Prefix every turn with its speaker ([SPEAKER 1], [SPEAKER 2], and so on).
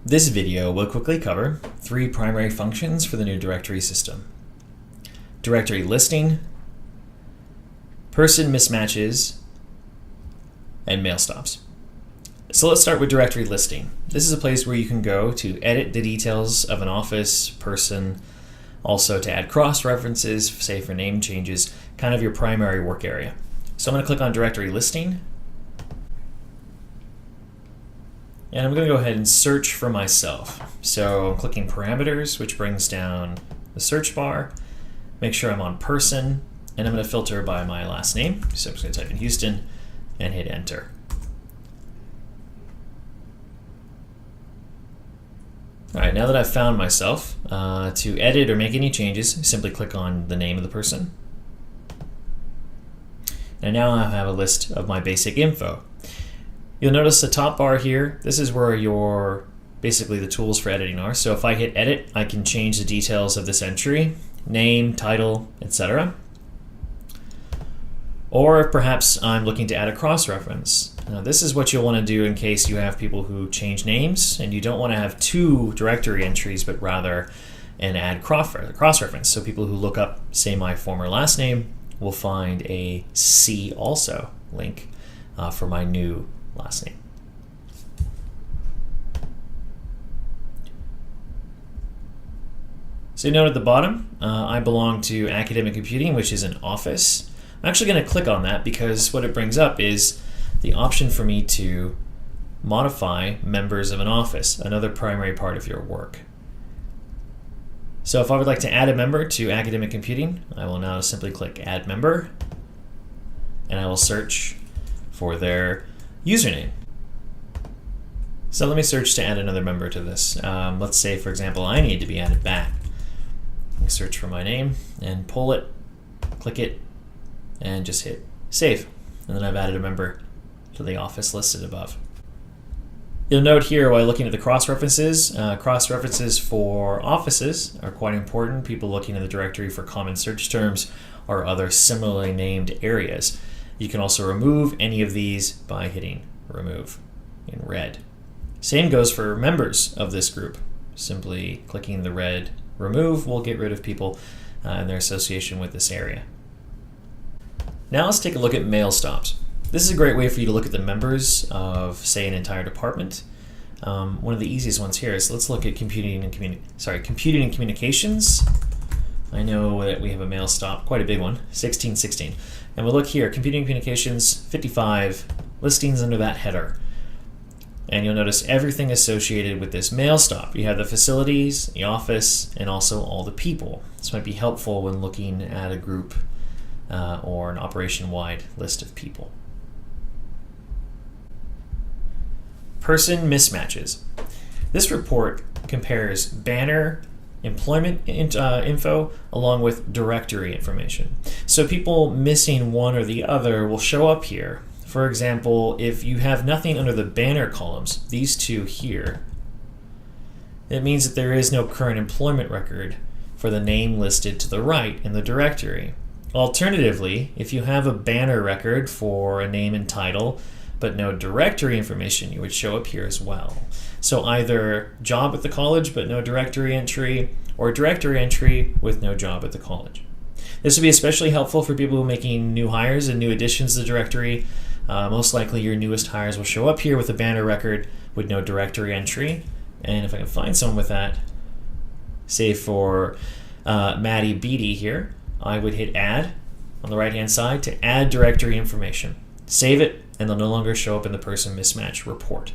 [SPEAKER 1] This video will quickly cover three primary functions for the new directory system: directory listing, person mismatches, and mail stops. So let's start with directory listing. This is a place where you can go to edit the details of an office, person, also to add cross-references, say for name changes, kind of your primary work area. So I'm going to click on directory listing. And I'm going to go ahead and search for myself. So I'm clicking parameters, which brings down the search bar. Make sure I'm on person, and I'm going to filter by my last name. So I'm just going to type in Houston and hit enter. All right, now that I've found myself, to edit or make any changes, simply click on the name of the person. And now I have a list of my basic info. You'll notice the top bar here, this is where basically the tools for editing are. So if I hit edit, I can change the details of this entry, name, title, etc. Or if perhaps I'm looking to add a cross-reference. Now this is what you'll want to do in case you have people who change names and you don't want to have two directory entries, but rather an add cross-reference. So people who look up, say, my former last name will find a see also link for my new last name. So you note at the bottom, I belong to academic computing, which is an office. I'm actually going to click on that because what it brings up is the option for me to modify members of an office, another primary part of your work. So if I would like to add a member to academic computing, I will now simply click add member, and I will search for their username. So let me search to add another member to this. Let's say, for example, I need to be added back. I search for my name and pull it, click it, and just hit save. And then I've added a member to the office listed above. You'll note here while looking at the cross-references, cross-references for offices are quite important. People looking in the directory for common search terms or other similarly named areas. You can also remove any of these by hitting remove in red. Same goes for members of this group. Simply clicking the red remove will get rid of people and their association with this area. Now let's take a look at mail stops. This is a great way for you to look at the members of, say, an entire department. One of the easiest ones here is let's look at computing and communications. I know that we have a mail stop, quite a big one, 1616. And we'll look here, computing and communications, 55 listings under that header. And you'll notice everything associated with this mail stop. You have the facilities, the office, and also all the people. This might be helpful when looking at a group or an operation-wide list of people. Person mismatches. This report compares banner employment info along with directory information. So people missing one or the other will show up here. For example, if you have nothing under the banner columns, these two here, it means that there is no current employment record for the name listed to the right in the directory. Alternatively, if you have a banner record for a name and title, but no directory information, you would show up here as well. So either job at the college but no directory entry, or directory entry with no job at the college. This would be especially helpful for people who are making new hires and new additions to the directory. Most likely your newest hires will show up here with a banner record with no directory entry. And if I can find someone with that, say for Maddie Beatty here, I would hit add on the right hand side to add directory information. Save it, and they'll no longer show up in the person mismatch report.